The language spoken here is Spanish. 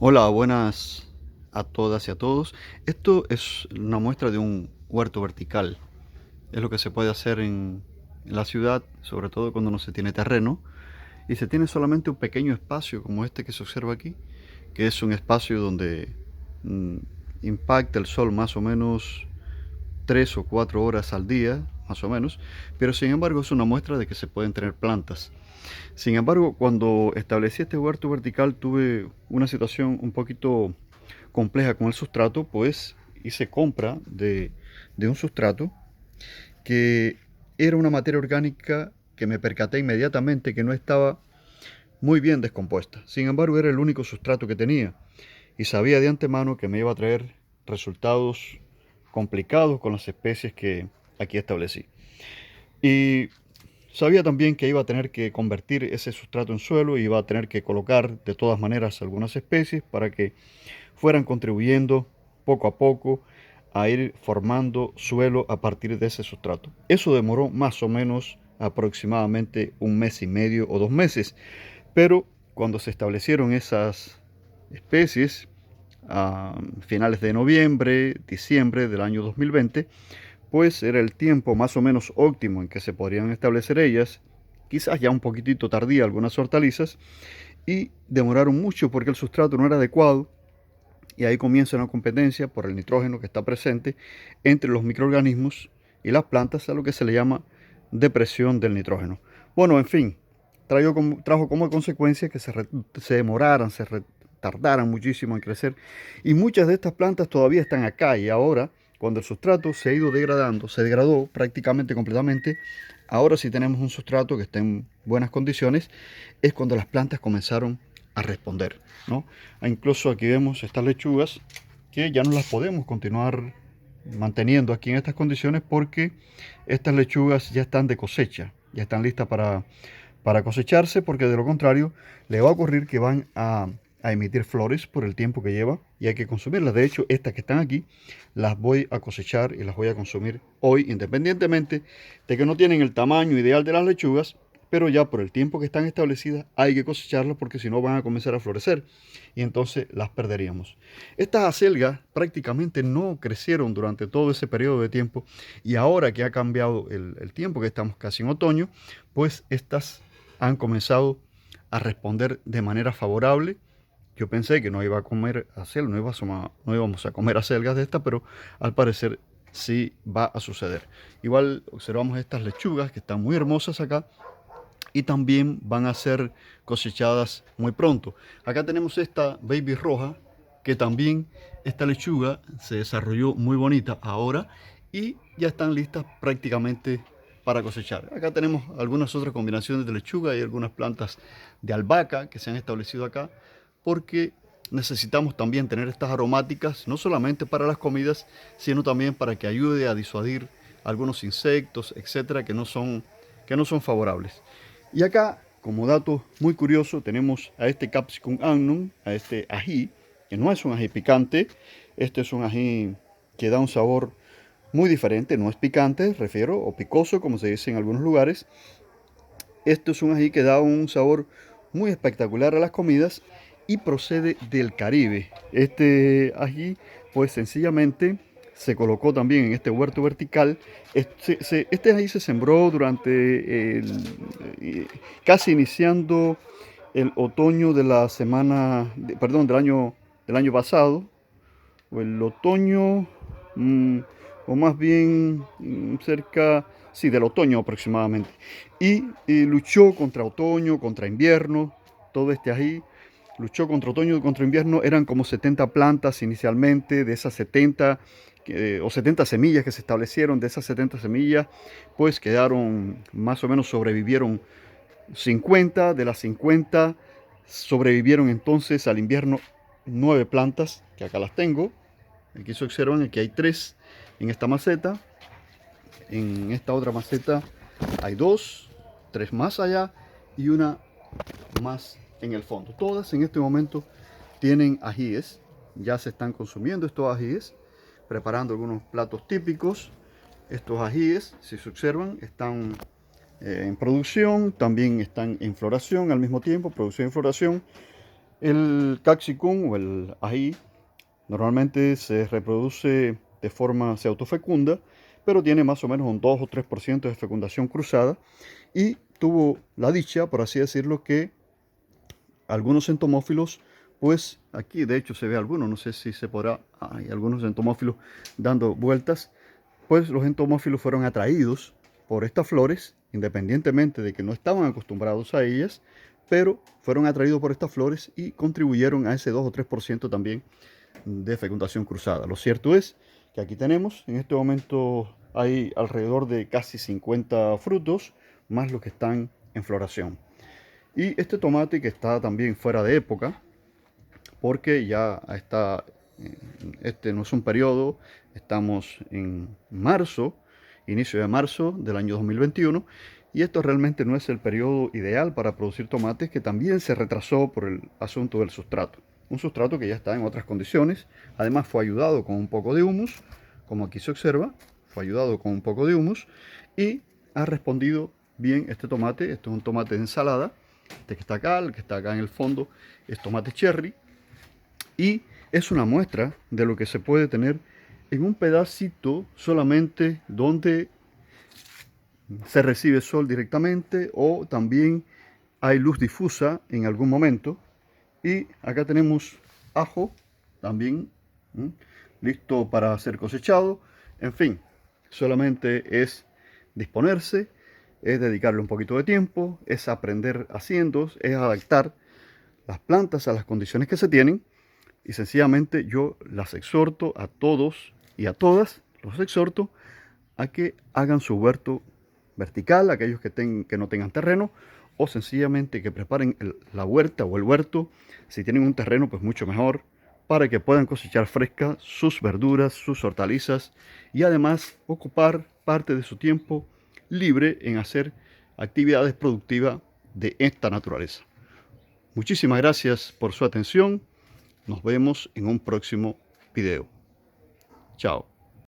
Hola, buenas a todas y a todos. Esto es una muestra de un huerto vertical. Es lo que se puede hacer en la ciudad, sobre todo cuando no se tiene terreno y se tiene solamente un pequeño espacio como este que se observa aquí, que es un espacio donde mm, impacta el sol más o menos 3 o 4 horas al día, más o menos, pero sin embargo es una muestra de que se pueden tener plantas. Sin embargo, cuando establecí este huerto vertical tuve una situación un poquito compleja con el sustrato, pues hice compra de un sustrato que era una materia orgánica que me percaté inmediatamente que no estaba muy bien descompuesta. Sin embargo, era el único sustrato que tenía y sabía de antemano que me iba a traer resultados complicados con las especies que aquí establecí. Y sabía también que iba a tener que convertir ese sustrato en suelo y iba a tener que colocar de todas maneras algunas especies para que fueran contribuyendo poco a poco a ir formando suelo a partir de ese sustrato. Eso demoró más o menos aproximadamente un mes y medio o 2 meses, pero cuando se establecieron esas especies a finales de noviembre, diciembre del año 2020, pues era el tiempo más o menos óptimo en que se podrían establecer ellas, quizás ya un poquitito tardía algunas hortalizas, y demoraron mucho porque el sustrato no era adecuado, y ahí comienza una competencia por el nitrógeno que está presente entre los microorganismos y las plantas, a lo que se le llama depresión del nitrógeno. Bueno, en fin, trajo como consecuencia que se demoraran, se tardaran muchísimo en crecer, y muchas de estas plantas todavía están acá, y ahora, cuando el sustrato se ha ido degradando, se degradó prácticamente completamente, ahora sí tenemos un sustrato que está en buenas condiciones, es cuando las plantas comenzaron a responder, ¿no? Incluso aquí vemos estas lechugas que ya no las podemos continuar manteniendo aquí en estas condiciones porque estas lechugas ya están de cosecha, ya están listas para cosecharse, porque de lo contrario le va a ocurrir que van a emitir flores por el tiempo que lleva y hay que consumirlas. De hecho, estas que están aquí las voy a cosechar y las voy a consumir hoy, independientemente de que no tienen el tamaño ideal de las lechugas, pero ya por el tiempo que están establecidas hay que cosecharlas porque si no van a comenzar a florecer y entonces las perderíamos. Estas acelgas prácticamente no crecieron durante todo ese periodo de tiempo, y ahora que ha cambiado el tiempo, que estamos casi en otoño, pues estas han comenzado a responder de manera favorable. Yo pensé que no iba a comer acelgas, no íbamos a comer acelgas de esta, pero al parecer sí va a suceder. Igual observamos estas lechugas que están muy hermosas acá y también van a ser cosechadas muy pronto. Acá tenemos esta baby roja, que también esta lechuga se desarrolló muy bonita ahora y ya están listas prácticamente para cosechar. Acá tenemos algunas otras combinaciones de lechuga y algunas plantas de albahaca que se han establecido acá, porque necesitamos también tener estas aromáticas no solamente para las comidas, sino también para que ayude a disuadir algunos insectos, etcétera, que no son favorables. Y acá, como dato muy curioso, tenemos a este Capsicum annum, a este ají, que no es un ají picante, este es un ají que da un sabor muy diferente, no es picante, refiero, o picoso, como se dice en algunos lugares. Este es un ají que da un sabor muy espectacular a las comidas y procede del Caribe. Este ají, pues sencillamente se colocó también en este huerto vertical. Este ají se sembró durante casi iniciando el otoño de la semana, perdón, del año pasado, o el otoño, mm, o más bien cerca, sí, del otoño aproximadamente. Y luchó contra otoño, contra invierno, todo este ají. Luchó contra otoño y contra invierno, eran como 70 plantas inicialmente, de esas 70 o 70 semillas que se establecieron, de esas 70 semillas, pues quedaron, más o menos sobrevivieron 50, de las 50 sobrevivieron entonces al invierno 9 plantas, que acá las tengo. Aquí se observan que hay 3 en esta maceta, en esta otra maceta hay 2, 3 más allá y una más en el fondo. Todas en este momento tienen ajíes, ya se están consumiendo estos ajíes, preparando algunos platos típicos. Estos ajíes, si se observan, están en producción, también están en floración al mismo tiempo, producción y floración. El capsicum o el ají normalmente se reproduce de forma, se autofecunda, pero tiene más o menos un 2 o 3% de fecundación cruzada y tuvo la dicha, por así decirlo, que algunos entomófilos, pues aquí de hecho se ve algunos, no sé si se podrá, hay algunos entomófilos dando vueltas, pues los entomófilos fueron atraídos por estas flores, independientemente de que no estaban acostumbrados a ellas, pero fueron atraídos por estas flores y contribuyeron a ese 2 o 3% también de fecundación cruzada. Lo cierto es que aquí tenemos, en este momento hay alrededor de casi 50 frutos, más los que están en floración. Y este tomate que está también fuera de época, porque ya está, este no es un periodo, estamos en marzo, inicio de marzo del año 2021, y esto realmente no es el periodo ideal para producir tomates, que también se retrasó por el asunto del sustrato. Un sustrato que ya está en otras condiciones, además fue ayudado con un poco de humus, como aquí se observa, fue ayudado con un poco de humus, y ha respondido bien este tomate. Esto es un tomate de ensalada, este que está acá, el que está acá en el fondo, es tomate cherry, y es una muestra de lo que se puede tener en un pedacito solamente donde se recibe sol directamente o también hay luz difusa en algún momento. Y acá tenemos ajo también, listo para ser cosechado. En fin, solamente es disponerse, es dedicarle un poquito de tiempo, es aprender haciendo, es adaptar las plantas a las condiciones que se tienen. Y sencillamente yo las exhorto a todos y a todas, los exhorto a que hagan su huerto vertical, aquellos que no tengan terreno, o sencillamente que preparen la huerta o el huerto, si tienen un terreno pues mucho mejor, para que puedan cosechar frescas sus verduras, sus hortalizas y además ocupar parte de su tiempo libre en hacer actividades productivas de esta naturaleza. Muchísimas gracias por su atención. Nos vemos en un próximo video. Chao.